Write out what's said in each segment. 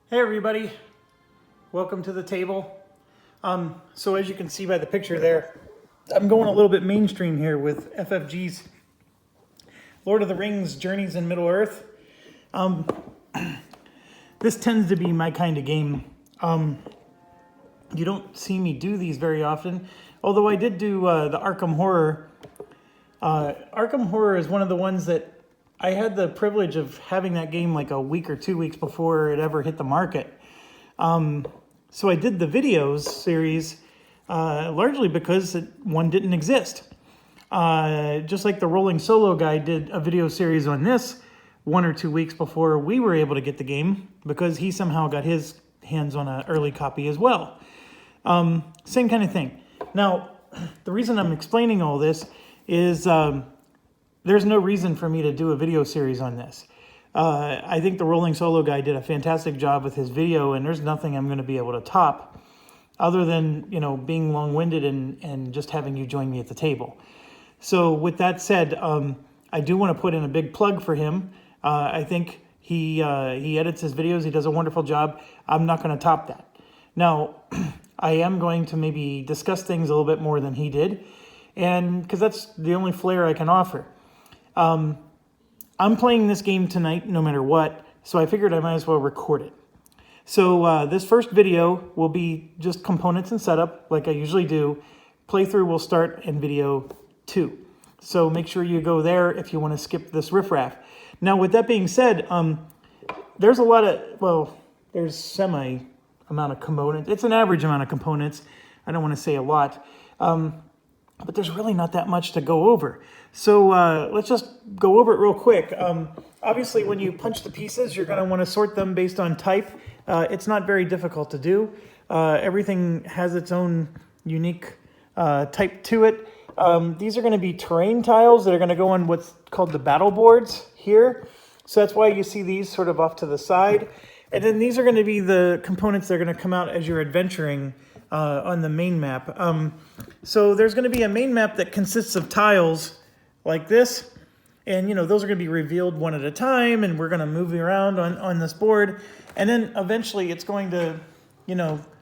Hey everybody, welcome to the table. So as you can see by the picture there, I'm going a little bit mainstream here with FFG's Lord of the Rings Journeys in Middle-earth. This tends to be my kind of game. You don't see me do these very often, although I did do the Arkham Horror. Arkham Horror is one of the ones that I had the privilege of having that game like a week or 2 weeks before it ever hit the market. So I did the videos series largely because one didn't exist. Just like the Rolling Solo guy did a video series on this 1 or 2 weeks before we were able to get the game because he somehow got his hands on an early copy as well. Same kind of thing. Now, the reason I'm explaining all this is there's no reason for me to do a video series on this. I think the Rolling Solo guy did a fantastic job with his video, and there's nothing I'm going to be able to top other than, you know, being long-winded and just having you join me at the table. So with that said, I do want to put in a big plug for him. I think he edits his videos. He does a wonderful job. I'm not going to top that. Now, I am going to maybe discuss things a little bit more than he did, and because that's the only flair I can offer. I'm playing this game tonight no matter what, so I figured I might as well record it. So this first video will be just components and setup, like I usually do. Playthrough will start in video 2. So make sure you go there if you want to skip this riffraff. Now, with that being said, there's a lot of, well, there's semi amount of components. It's an average amount of components. I don't want to say a lot. But there's really not that much to go over. So let's just go over it real quick. Obviously, when you punch the pieces, you're going to want to sort them based on type. It's not very difficult to do. Everything has its own unique type to it. These are going to be terrain tiles that are going to go on what's called the battle boards here. So that's why you see these sort of off to the side. And then these are going to be the components that are going to come out as you're adventuring on the main map. So there's going to be a main map that consists of tiles like this, and those are going to be revealed one at a time, and we're going to move around on this board, and then eventually it's going to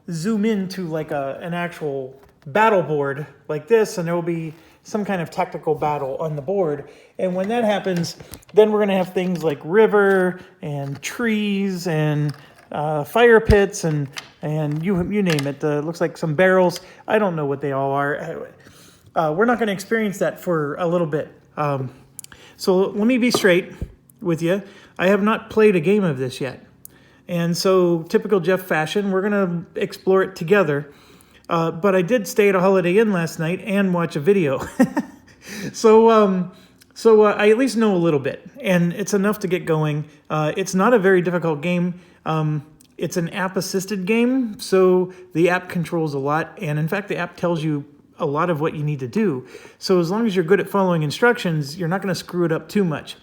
zoom into like an actual battle board like this, and there will be some kind of tactical battle on the board. And when that happens, then we're going to have things like river and trees and fire pits and you name it. Looks like some barrels. I don't know what they all are. We're not going to experience that for a little bit. So let me be straight with you. I have not played a game of this yet. And so, typical Jeff fashion, we're going to explore it together. But I did stay at a Holiday Inn last night and watch a video. So I at least know a little bit, and it's enough to get going. It's not a very difficult game. It's an app-assisted game, so the app controls a lot, and in fact, the app tells you a lot of what you need to do. So as long as you're good at following instructions, you're not going to screw it up too much.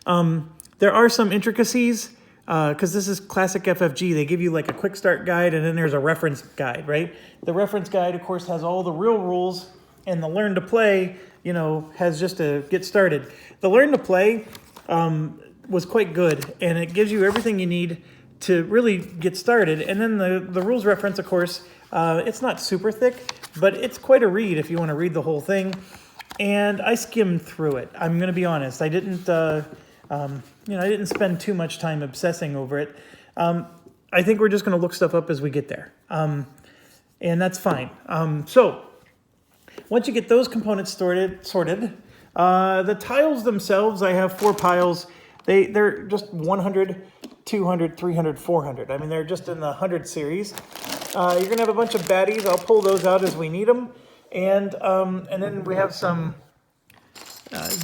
There are some intricacies, because this is classic FFG. They give you like a quick start guide, and then there's a reference guide, right? The reference guide, of course, has all the real rules, and the learn to play, has just to get started. The learn to play was quite good, and it gives you everything you need to really get started. And then the rules reference, of course, it's not super thick, but it's quite a read if you want to read the whole thing. And I skimmed through it. I'm going to be honest. I didn't spend too much time obsessing over it. I think we're just going to look stuff up as we get there. And that's fine. So once you get those components sorted, the tiles themselves, I have 4 piles. They're just 100, 200, 300, 400. I mean, they're just in the 100 series. You're going to have a bunch of baddies. I'll pull those out as we need them. And then we have some,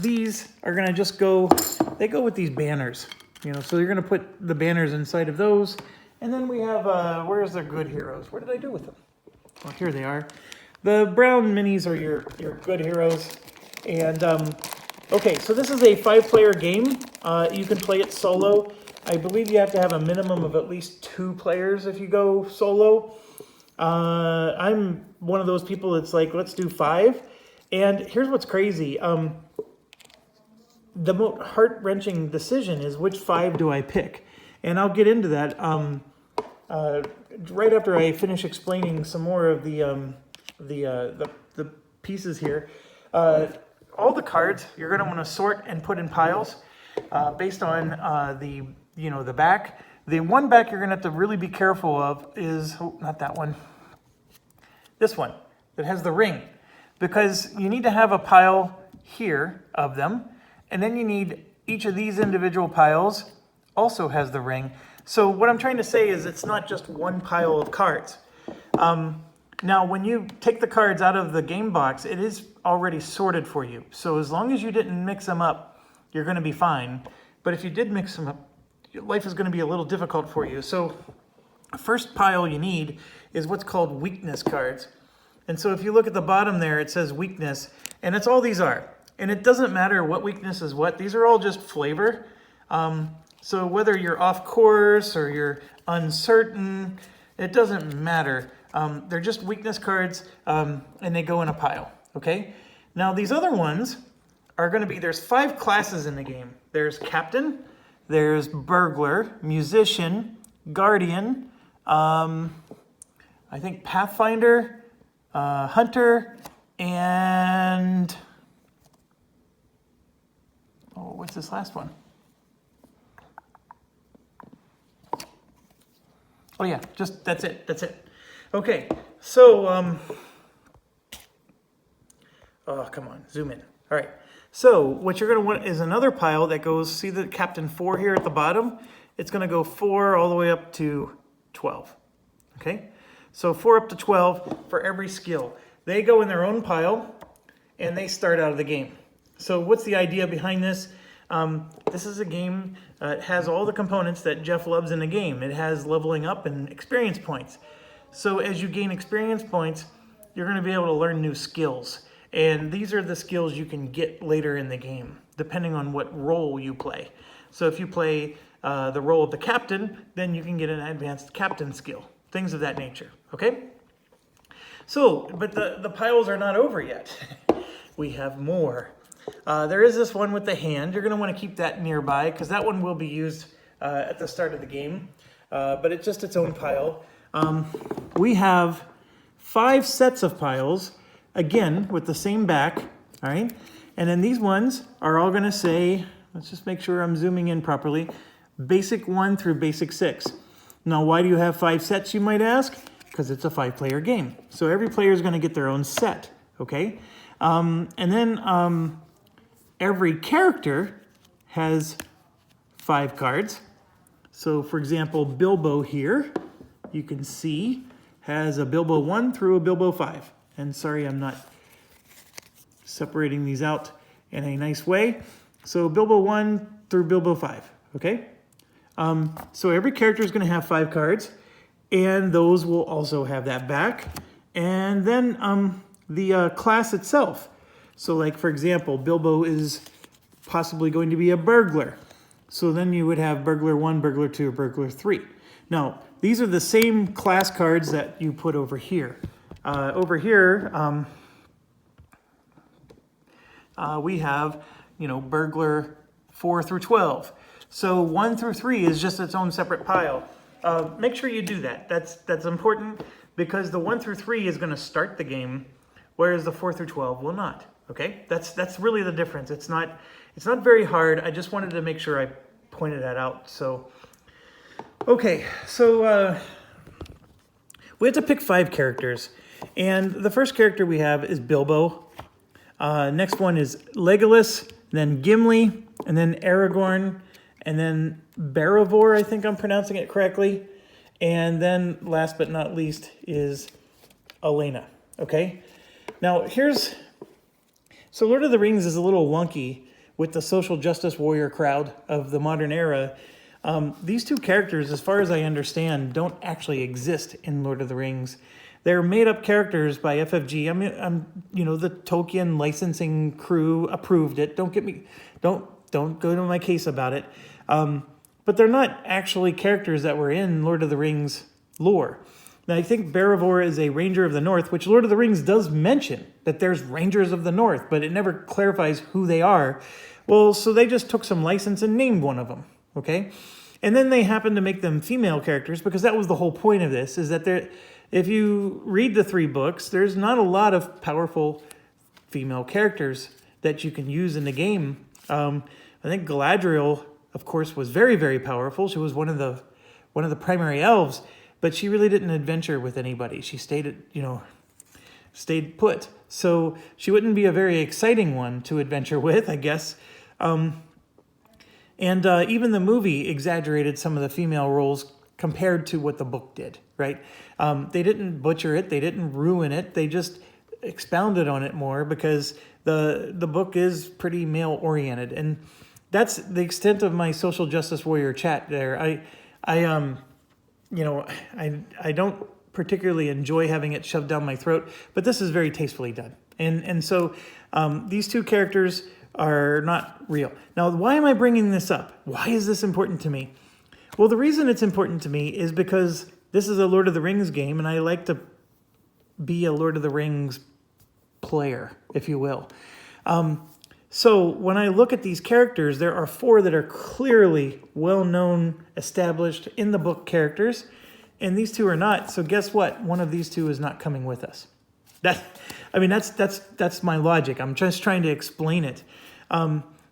these are going to just go, they go with these banners. So you're going to put the banners inside of those. And then we have, where's the good heroes? What did I do with them? Well, here they are. The brown minis are your good heroes. And, okay, so this is a 5-player game. You can play it solo. I believe you have to have a minimum of at least 2 players if you go solo. I'm one of those people that's like, let's do 5. And here's what's crazy. The most heart-wrenching decision is which 5 do I pick? And I'll get into that right after I finish explaining some more of the pieces here. All the cards you're going to want to sort and put in piles based on the back. The one back you're going to have to really be careful of is, oh, not that one, this one that has the ring, because you need to have a pile here of them, and then you need each of these individual piles also has the ring. So what I'm trying to say is it's not just one pile of cards. Now, when you take the cards out of the game box, it is already sorted for you. So as long as you didn't mix them up, you're going to be fine. But if you did mix them up, life is going to be a little difficult for you. So the first pile you need is what's called weakness cards. And so if you look at the bottom there, it says weakness, and that's all these are. And it doesn't matter what weakness is what. These are all just flavor. So whether you're off course or you're uncertain, it doesn't matter. They're just weakness cards, and they go in a pile, okay? Now these other ones are going to be, there's 5 classes in the game. There's captain, there's burglar, musician, guardian, I think pathfinder, hunter, and oh, what's this last one? Oh yeah, just that's it. Okay, so oh, come on, zoom in. All right, so what you're going to want is another pile that goes, see the captain 4 here at the bottom? It's going to go 4 all the way up to 12, okay? So 4 up to 12 for every skill. They go in their own pile, and they start out of the game. So what's the idea behind this? This is a game that has all the components that Jeff loves in the game. It has leveling up and experience points. So as you gain experience points, you're going to be able to learn new skills. And these are the skills you can get later in the game, depending on what role you play. So if you play the role of the captain, then you can get an advanced captain skill, things of that nature, okay? So, but the piles are not over yet. We have more. There is this one with the hand. You're going to want to keep that nearby because that one will be used at the start of the game, but it's just its own pile. We have 5 sets of piles, again, with the same back, all right? And then these ones are all going to say, let's just make sure I'm zooming in properly, basic 1 through basic 6. Now, why do you have 5 sets, you might ask? Because it's a 5-player game. So every player is going to get their own set, okay? And then every character has 5 cards. So, for example, Bilbo here, you can see, has a Bilbo 1 through a Bilbo 5. And sorry, I'm not separating these out in a nice way. So Bilbo 1 through Bilbo 5, okay? So every character is going to have 5 cards, and those will also have that back. And then the class itself. So like, for example, Bilbo is possibly going to be a burglar. So then you would have burglar 1, burglar 2, burglar 3. Now, these are the same class cards that you put over here. Over here, we have, burglar 4 through 12. So 1 through 3 is just its own separate pile. Make sure you do that. That's important because the 1 through 3 is going to start the game, whereas the 4 through 12 will not. Okay, that's really the difference. It's not very hard. I just wanted to make sure I pointed that out. So, okay, so we have to pick 5 characters, and the first character we have is Bilbo. Next one is Legolas, then Gimli, and then Aragorn, and then Barivor, I think I'm pronouncing it correctly, and then last but not least is Elena. Okay, now so Lord of the Rings is a little wonky with the social justice warrior crowd of the modern era. These 2 characters, as far as I understand, don't actually exist in Lord of the Rings. They're made-up characters by FFG. The Tolkien licensing crew approved it. Don't go to my case about it. But they're not actually characters that were in Lord of the Rings lore. Now, I think Barivor is a Ranger of the North, which Lord of the Rings does mention that there's Rangers of the North, but it never clarifies who they are. Well, so they just took some license and named one of them, okay? And then they happened to make them female characters because that was the whole point of this, is that if you read the 3 books, there's not a lot of powerful female characters that you can use in the game. I think Galadriel, of course, was very, very powerful. She was one of the primary elves, but she really didn't adventure with anybody. She stayed put. So she wouldn't be a very exciting one to adventure with, I guess. And even the movie exaggerated some of the female roles compared to what the book did, right? They didn't butcher it. They didn't ruin it. They just expounded on it more because the book is pretty male-oriented. And that's the extent of my social justice warrior chat there. I don't particularly enjoy having it shoved down my throat, but this is very tastefully done. And so these 2 characters are not real. Now, why am I bringing this up? Why is this important to me? Well, the reason it's important to me is because this is a Lord of the Rings game, and I like to be a Lord of the Rings player, if you will. So when I look at these characters, there are 4 that are clearly well-known, established in the book characters, and these 2 are not. So guess what? One of these 2 is not coming with us. That's my logic. I'm just trying to explain it.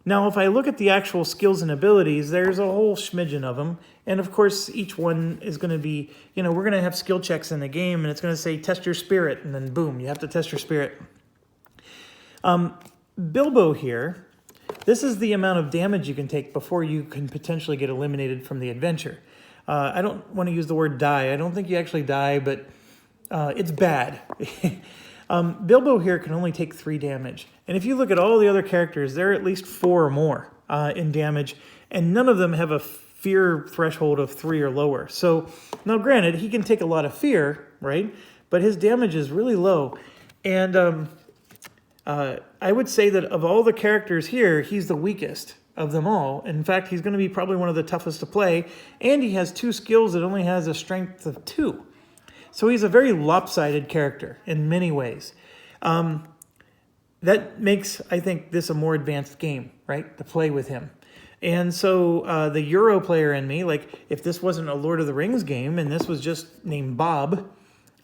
Now, if I look at the actual skills and abilities, there's a whole smidgen of them. And of course, each one is going to be, we're going to have skill checks in the game, and it's going to say, test your spirit, and then boom, you have to test your spirit. Bilbo here, this is the amount of damage you can take before you can potentially get eliminated from the adventure. I don't want to use the word die. I don't think you actually die, but it's bad. Bilbo here can only take 3 damage. And if you look at all the other characters, they're at least 4 or more in damage, and none of them have a fear threshold of 3 or lower. So, now granted, he can take a lot of fear, right? But his damage is really low. And I would say that of all the characters here, he's the weakest of them all. In fact, he's going to be probably one of the toughest to play, and he has 2 skills that only has a strength of 2. So he's a very lopsided character in many ways. That makes, I think, this a more advanced game, right, to play with him. And so the Euro player in me, like if this wasn't a Lord of the Rings game and this was just named Bob,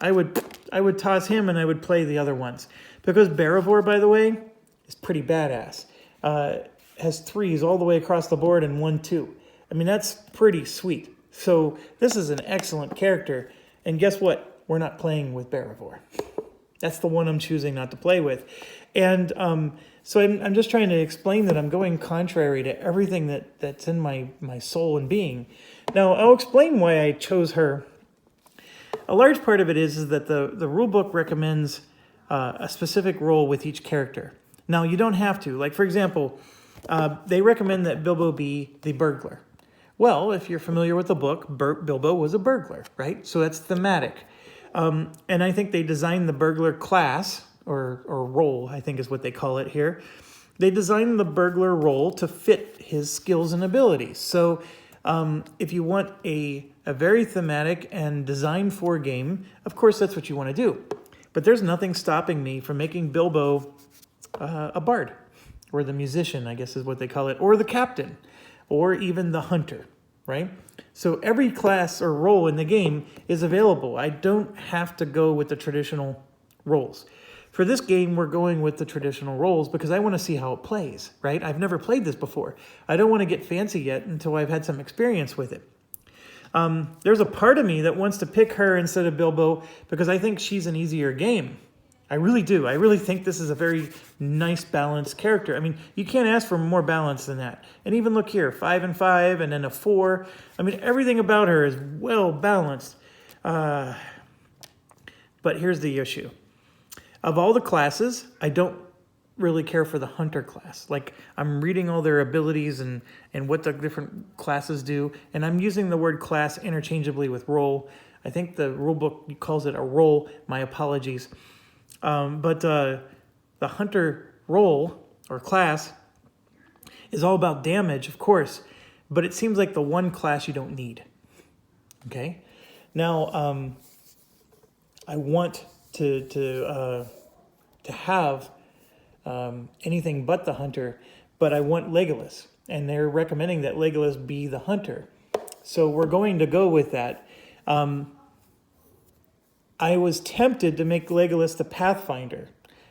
I would toss him and I would play the other ones. Because Barivor, by the way, is pretty badass. Has 3s all the way across the board and 1, 2. I mean, that's pretty sweet. So this is an excellent character. And guess what? We're not playing with Barivor. That's the one I'm choosing not to play with. And so I'm just trying to explain that I'm going contrary to everything that's in my soul and being. Now, I'll explain why I chose her. A large part of it is that the rule book recommends a specific role with each character. Now, you don't have to. Like, for example, they recommend that Bilbo be the burglar. Well, if you're familiar with the book, Bilbo was a burglar, right? So that's thematic. And I think they designed the burglar class, or role, I think is what they call it here. They designed the burglar role to fit his skills and abilities. So if you want a very thematic and designed for game, of course that's what you want to do. But there's nothing stopping me from making Bilbo a bard, or the musician, I guess is what they call it, or the captain, or even the hunter, right? So every class or role in the game is available. I don't have to go with the traditional roles. For this game, we're going with the traditional roles because I want to see how it plays, right? I've never played this before. I don't want to get fancy yet until I've had some experience with it. There's a part of me that wants to pick her instead of Bilbo because I think she's an easier game. I really do. I really think this is a very nice, balanced character. I mean, you can't ask for more balance than that. And even look here, 5 and 5, and then a 4. I mean, everything about her is well balanced. But here's the issue. Of all the classes, I don't really care for the hunter class. Like, I'm reading all their abilities and what the different classes do, and I'm using the word class interchangeably with role. I think the rule book calls it a role. My apologies. But the hunter role or class is all about damage, of course, but it seems like the one class you don't need. Okay? Now, I want to have anything but the hunter, but I want Legolas, and they're recommending that Legolas be the hunter. So we're going to go with that. I was tempted to make Legolas the Pathfinder,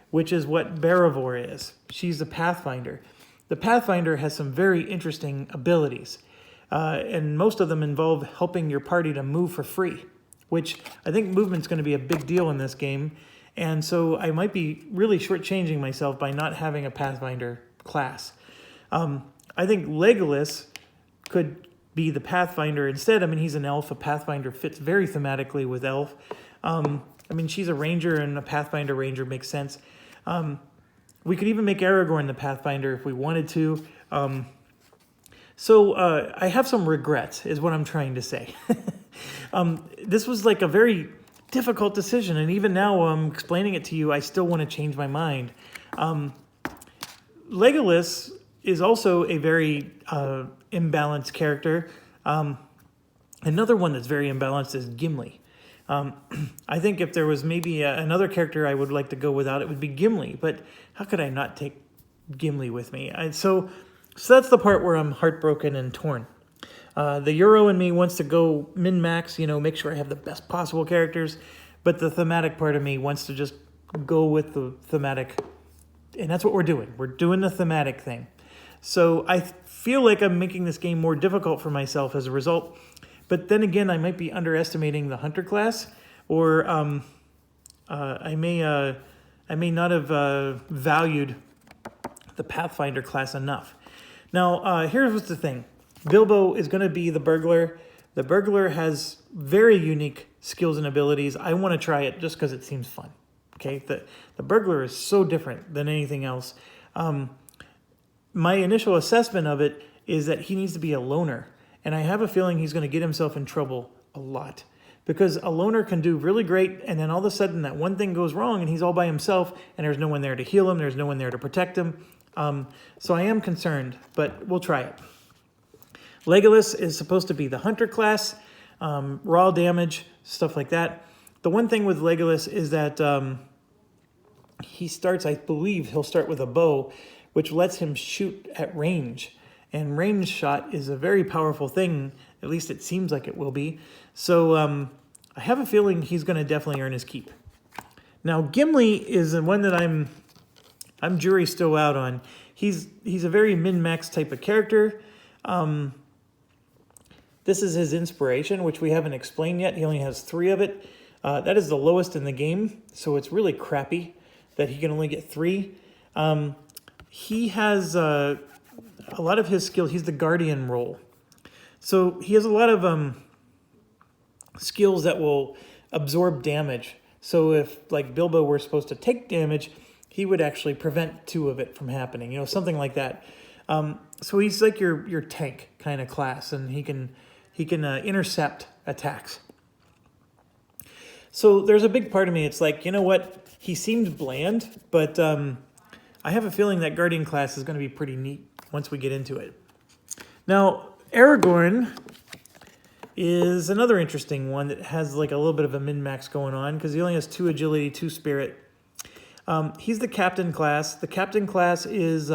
which is what Beravor is. She's the Pathfinder. The Pathfinder has some very interesting abilities, and most of them involve helping your party to move for free, which I think movement's going to be a big deal in this game, and so I might be really shortchanging myself by not having a Pathfinder class. I think Legolas could be the Pathfinder instead. I mean, he's an elf. A Pathfinder fits very thematically with elf. I mean, she's a ranger, and a Pathfinder ranger makes sense. We could even make Aragorn the Pathfinder if we wanted to. So I have some regrets, is what I'm trying to say. This was like a very difficult decision, and even now I'm explaining it to you, I still want to change my mind. Legolas is also a very imbalanced character. Another one that's very imbalanced is Gimli. I think if there was maybe another character I would like to go without, it would be Gimli. But how could I not take Gimli with me? So that's the part where I'm heartbroken and torn. The Euro in me wants to go min-max, make sure I have the best possible characters. But the thematic part of me wants to just go with the thematic. And that's what we're doing. We're doing the thematic thing. So I feel like I'm making this game more difficult for myself as a result. But then again, I might be underestimating the Hunter class, or I may not have valued the Pathfinder class enough. Now, here's the thing. Bilbo is going to be the burglar. The burglar has very unique skills and abilities. I want to try it just because it seems fun. Okay, the burglar is so different than anything else. My initial assessment of it is that he needs to be a loner. And I have a feeling he's going to get himself in trouble a lot. Because a loner can do really great, and then all of a sudden that one thing goes wrong, and he's all by himself, and there's no one there to heal him, there's no one there to protect him. So I am concerned, but we'll try it. Legolas is supposed to be the hunter class, raw damage, stuff like that. The one thing with Legolas is that he starts, I believe he'll start with a bow, which lets him shoot at range. And range shot is a very powerful thing. At least it seems like it will be. So I have a feeling he's going to definitely earn his keep. Now Gimli is the one that I'm jury still out on. He's a very min-max type of character. This is his inspiration, which we haven't explained yet. He only has 3 of it. That is the lowest in the game, so it's really crappy that he can only get 3. He has a lot of his skill. He's the guardian role. So he has a lot of skills that will absorb damage. So if, like, Bilbo were supposed to take damage, he would actually prevent 2 of it from happening, something like that. So he's like your tank kind of class, and he can intercept attacks. So there's a big part of me, it's like, you know what? He seemed bland, but I have a feeling that Guardian class is going to be pretty neat once we get into it. Now, Aragorn is another interesting one that has like a little bit of a min-max going on because he only has 2 agility, 2 spirit. He's the captain class. The captain class is,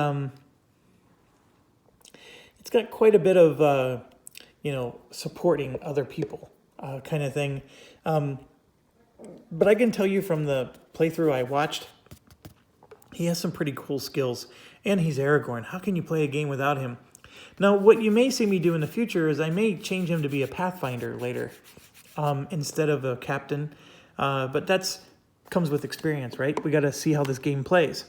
it's got quite a bit of, supporting other people kind of thing. But I can tell you from the playthrough I watched, he has some pretty cool skills. And he's Aragorn. How can you play a game without him? Now, what you may see me do in the future is I may change him to be a Pathfinder later instead of a captain. But that's comes with experience, right? We got to see how this game plays.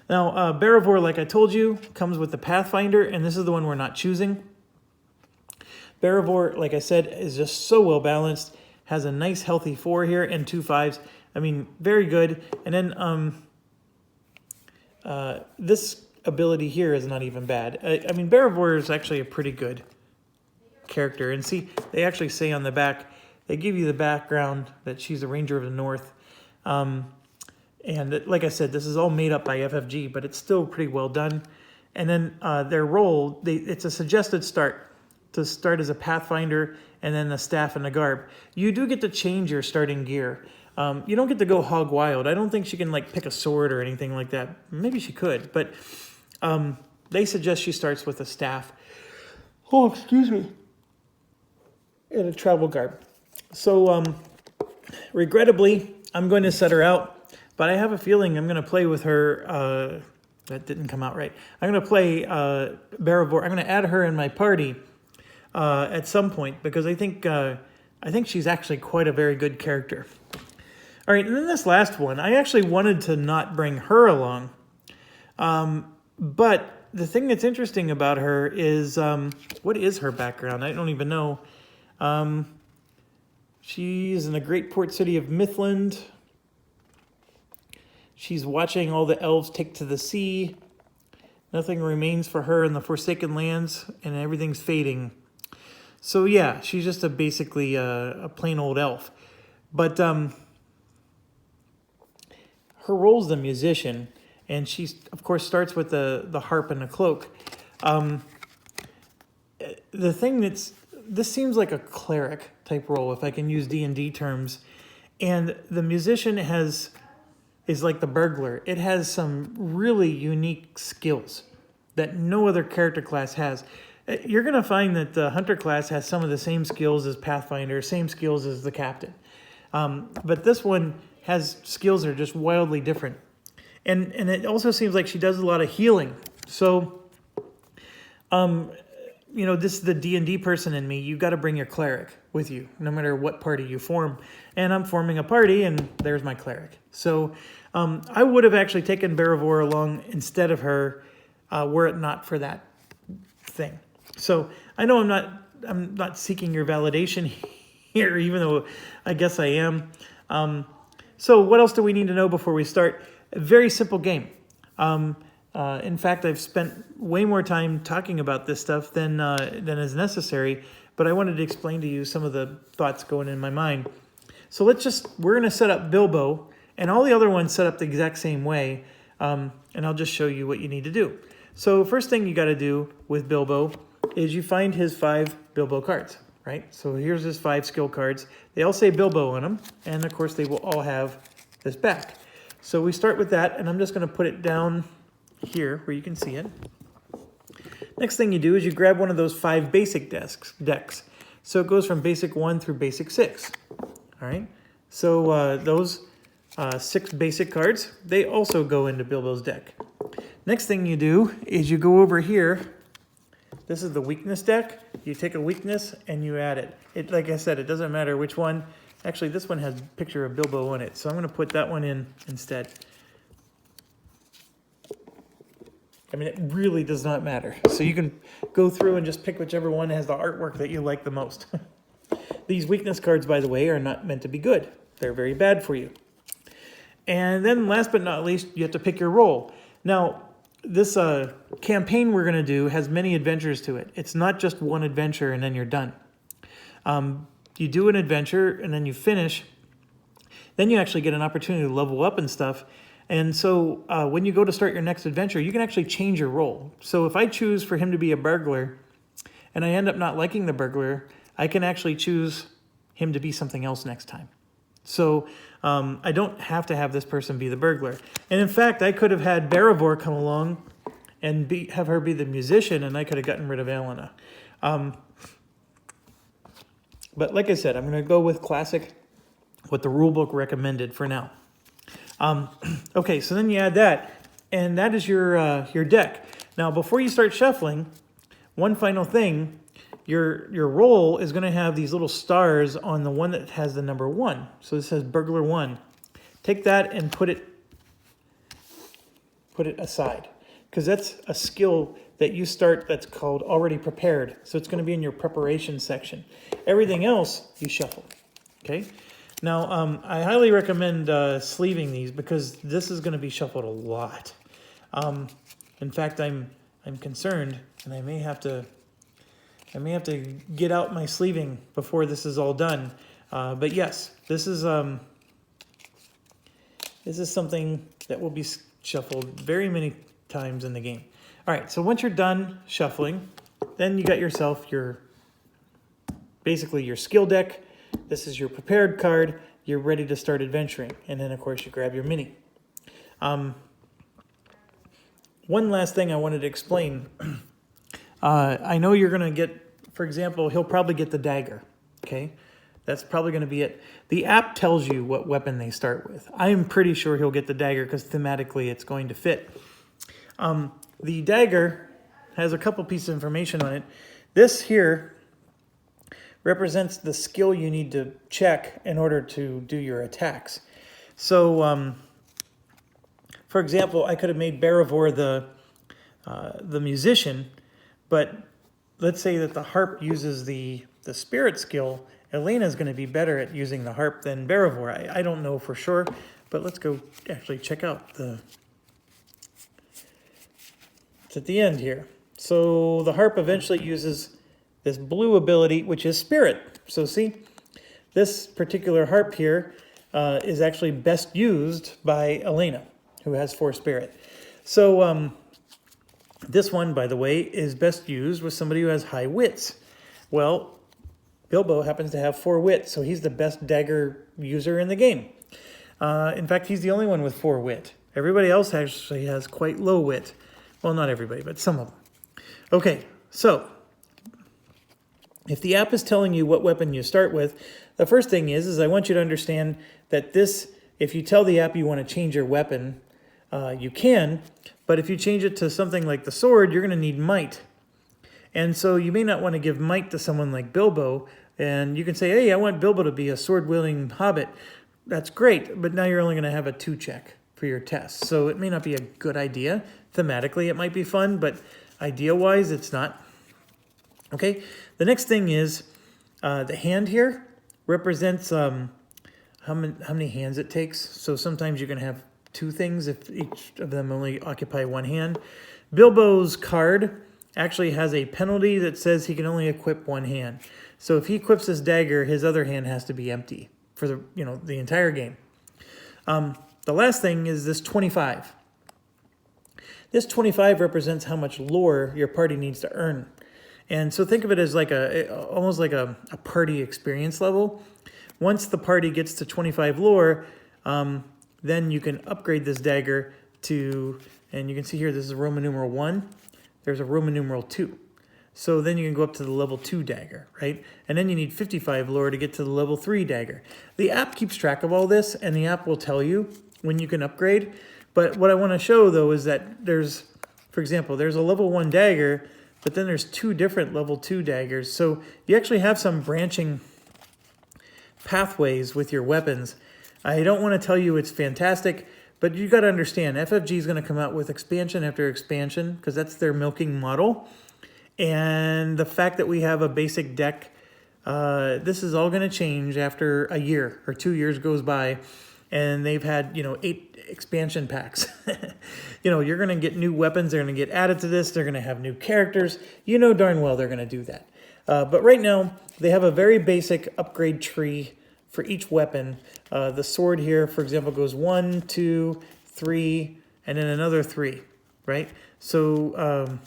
Now, Beravor, like I told you, comes with the Pathfinder, and this is the one we're not choosing. Beravor, like I said, is just so well balanced. Has a nice healthy 4 here and 2 5s. I mean, very good. And then this ability here is not even bad. I mean, Beravor is actually a pretty good character. And see, they actually say on the back, they give you the background that she's a Ranger of the North. And like I said, this is all made up by FFG, but it's still pretty well done. And then their role, it's a suggested start to start as a Pathfinder and then the staff and the garb. You do get to change your starting gear. You don't get to go hog wild. I don't think she can like pick a sword or anything like that. Maybe she could, but they suggest she starts with a staff. Oh, excuse me. in a travel garb. So regrettably, I'm going to set her out, but I have a feeling I'm going to play with her. That didn't come out right. I'm going to play Baravor. I'm going to add her in my party at some point because I think she's actually quite a very good character. All right, and then this last one, I actually wanted to not bring her along, but the thing that's interesting about her is, what is her background? I don't even know. She's in the great port city of Mythland. She's watching all the elves take to the sea. Nothing remains for her in the Forsaken Lands, and everything's fading. So yeah, she's just basically a plain old elf. But her role's the musician, and she, of course, starts with the harp and the cloak. The thing this seems like a cleric type role, if I can use D&D terms, and the musician is like the burglar. It has some really unique skills that no other character class has. You're going to find that the hunter class has some of the same skills as Pathfinder, same skills as the captain. But this one has skills that are just wildly different. And it also seems like she does a lot of healing. So, this is the D&D person in me. You've got to bring your cleric with you, no matter what party you form. And I'm forming a party, and there's my cleric. So I would have actually taken Baravor along instead of her were it not for that thing. So I know I'm not seeking your validation here, even though I guess I am. So what else do we need to know before we start? A very simple game. In fact, I've spent way more time talking about this stuff than is necessary, but I wanted to explain to you some of the thoughts going in my mind. So we're going to set up Bilbo, and all the other ones set up the exact same way, and I'll just show you what you need to do. So first thing you got to do with Bilbo is you find his 5 Bilbo cards, right? So here's his 5 skill cards. They all say Bilbo on them, and of course they will all have this back. So we start with that, and I'm just going to put it down here where you can see it. Next thing you do is you grab one of those 5 basic decks. So it goes from basic 1 through basic 6. All right. So those 6 basic cards, they also go into Bilbo's deck. Next thing you do is you go over here. This is the weakness deck. You take a weakness and you add it. Like I said, it doesn't matter which one. Actually, this one has a picture of Bilbo on it, so I'm going to put that one in instead. I mean, it really does not matter. So you can go through and just pick whichever one has the artwork that you like the most. These weakness cards, by the way, are not meant to be good. They're very bad for you. And then last but not least, you have to pick your role. Now, this campaign we're going to do has many adventures to it. It's not just one adventure and then you're done. You do an adventure and then you finish. Then you actually get an opportunity to level up and stuff. And so when you go to start your next adventure, you can actually change your role. So if I choose for him to be a burglar and I end up not liking the burglar, I can actually choose him to be something else next time. So I don't have to have this person be the burglar. And in fact, I could have had Baravor come along and have her be the musician, and I could have gotten rid of Alana. But like I said, I'm going to go with classic, what the rulebook recommended for now. Okay, so then you add that, and that is your deck. Now, before you start shuffling, one final thing, your roll is going to have these little stars on the one that has the number 1. So this says Burglar 1. Take that and put it aside, because that's a skill that you start that's called already prepared. So it's going to be in your preparation section. Everything else you shuffle. Okay. Now I highly recommend sleeving these because this is going to be shuffled a lot. In fact, I'm concerned, and I may have to get out my sleeving before this is all done. But yes, this is something that will be shuffled very many times in the game. All right, so once you're done shuffling, then you got yourself basically your skill deck. This is your prepared card. You're ready to start adventuring. And then, of course, you grab your mini. One last thing I wanted to explain. I know you're going to get, for example, he'll probably get the dagger. Okay, that's probably going to be it. The app tells you what weapon they start with. I'm pretty sure he'll get the dagger because thematically it's going to fit. The dagger has a couple pieces of information on it. This here represents the skill you need to check in order to do your attacks. So, for example, I could have made Barivor the musician, but let's say that the harp uses the spirit skill. Elena is going to be better at using the harp than Barivor. I don't know for sure, but let's go actually check out it's at the end here. So the harp eventually uses this blue ability, which is spirit. So see, this particular harp here is actually best used by Elena, who has 4 spirit. So this one, by the way, is best used with somebody who has high wits. Well, Bilbo happens to have 4 wit, so he's the best dagger user in the game. In fact, he's the only one with 4 wit. Everybody else actually has quite low wit. Well, not everybody, but some of them. Okay, so if the app is telling you what weapon you start with, the first thing is I want you to understand that this, if you tell the app you want to change your weapon, you can, but if you change it to something like the sword, you're going to need might. And so you may not want to give might to someone like Bilbo, and you can say, hey, I want Bilbo to be a sword-wielding hobbit. That's great, but now you're only going to have a 2 check for your test. So it may not be a good idea. Thematically, it might be fun, but idea-wise, it's not. Okay, the next thing is the hand here represents how many hands it takes. So sometimes you can have 2 things if each of them only occupy 1 hand. Bilbo's card actually has a penalty that says he can only equip 1 hand. So if he equips his dagger, his other hand has to be empty for the entire game. The last thing is this 25. This 25 represents how much lore your party needs to earn. And so think of it as like almost like a party experience level. Once the party gets to 25 lore, then you can upgrade this dagger to, and you can see here, this is Roman numeral 1. There's a Roman numeral 2. So then you can go up to the level 2 dagger, right? And then you need 55 lore to get to the level 3 dagger. The app keeps track of all this, and the app will tell you when you can upgrade. But what I want to show, though, is that there's, for example, there's a level 1 dagger, but then there's 2 different level 2 daggers. So you actually have some branching pathways with your weapons. I don't want to tell you it's fantastic, but you got to understand, FFG is going to come out with expansion after expansion, because that's their milking model. And the fact that we have a basic deck, this is all going to change after a year or 2 years goes by, and they've had 8 expansion packs. You're going to get new weapons. They're going to get added to this. They're going to have new characters. You know darn well they're going to do that. But right now they have a very basic upgrade tree for each weapon. The sword here, for example, goes 1, 2, 3, and then another 3, right? So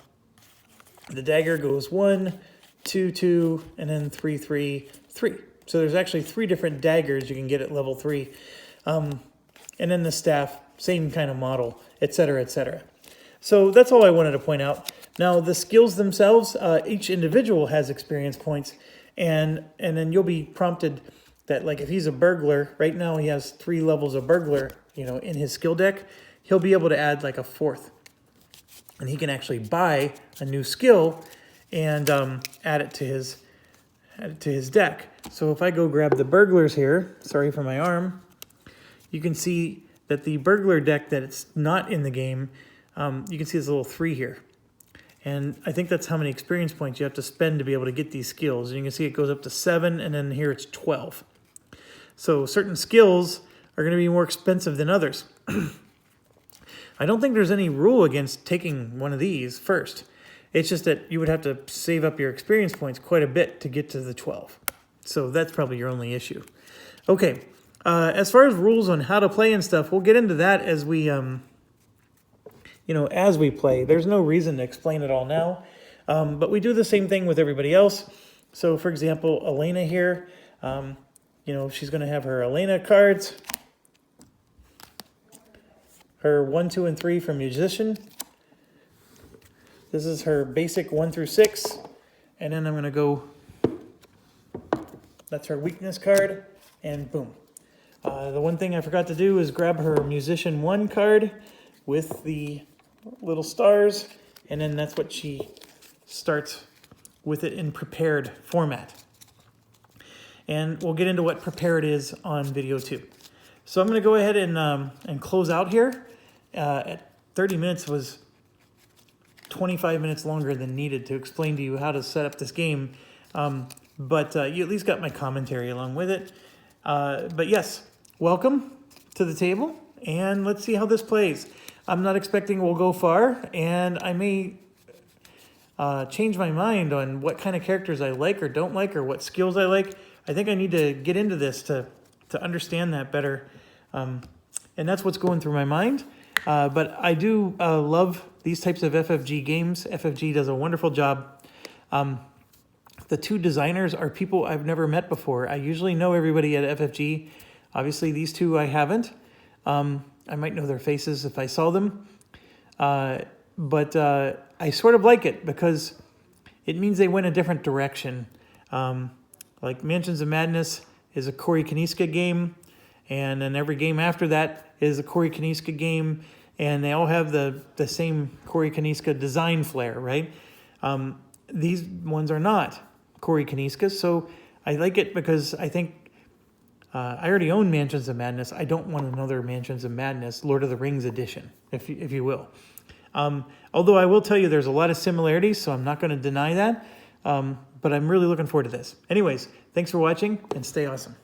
the dagger goes 1, 2, 2, and then 3, 3, 3. So there's actually 3 different daggers you can get at level 3. And then the staff, same kind of model, etc., etc. So that's all I wanted to point out. Now the skills themselves, each individual has experience points, and then you'll be prompted that, like, if he's a burglar, right now he has 3 levels of burglar, in his skill deck, he'll be able to add like a 4th. And he can actually buy a new skill and add it to his deck. So if I go grab the burglars here, sorry for my arm, you can see that the burglar deck that it's not in the game, you can see this little 3 here. And I think that's how many experience points you have to spend to be able to get these skills. And you can see it goes up to 7, and then here it's 12. So certain skills are going to be more expensive than others. I don't think there's any rule against taking one of these first. It's just that you would have to save up your experience points quite a bit to get to the 12. So that's probably your only issue. Okay, as far as rules on how to play and stuff, we'll get into that as we, as we play. There's no reason to explain it all now, but we do the same thing with everybody else. So, for example, Elena here, she's going to have her Elena cards. Her 1, 2, and 3 for musician. This is her basic 1 through 6. And then I'm going to go That's her weakness card, and boom. The one thing I forgot to do is grab her Musician 1 card with the little stars, and then that's what she starts with it in prepared format. And we'll get into what prepared is on video 2. So I'm going to go ahead and close out here. At 30 minutes was 25 minutes longer than needed to explain to you how to set up this game. But you at least got my commentary along with it. But yes, welcome to the table, and let's see how this plays. I'm not expecting we'll go far, and I may change my mind on what kind of characters I like or don't like, or what skills I like. I think I need to get into this to understand that better. And that's what's going through my mind. But I do love these types of FFG games. FFG does a wonderful job. The 2 designers are people I've never met before. I usually know everybody at FFG. Obviously, these 2 I haven't. I might know their faces if I saw them. But I sort of like it because it means they went a different direction. Like Mansions of Madness is a Corey Kaniska game, and then every game after that is a Corey Kaniska game, and they all have the same Corey Kaniska design flair, right? These ones are not Corey Kaniska, so I like it because I think I already own Mansions of Madness. I don't want another Mansions of Madness, Lord of the Rings edition, if you will. Although I will tell you there's a lot of similarities, so I'm not going to deny that. But I'm really looking forward to this. Anyways, thanks for watching, and stay awesome.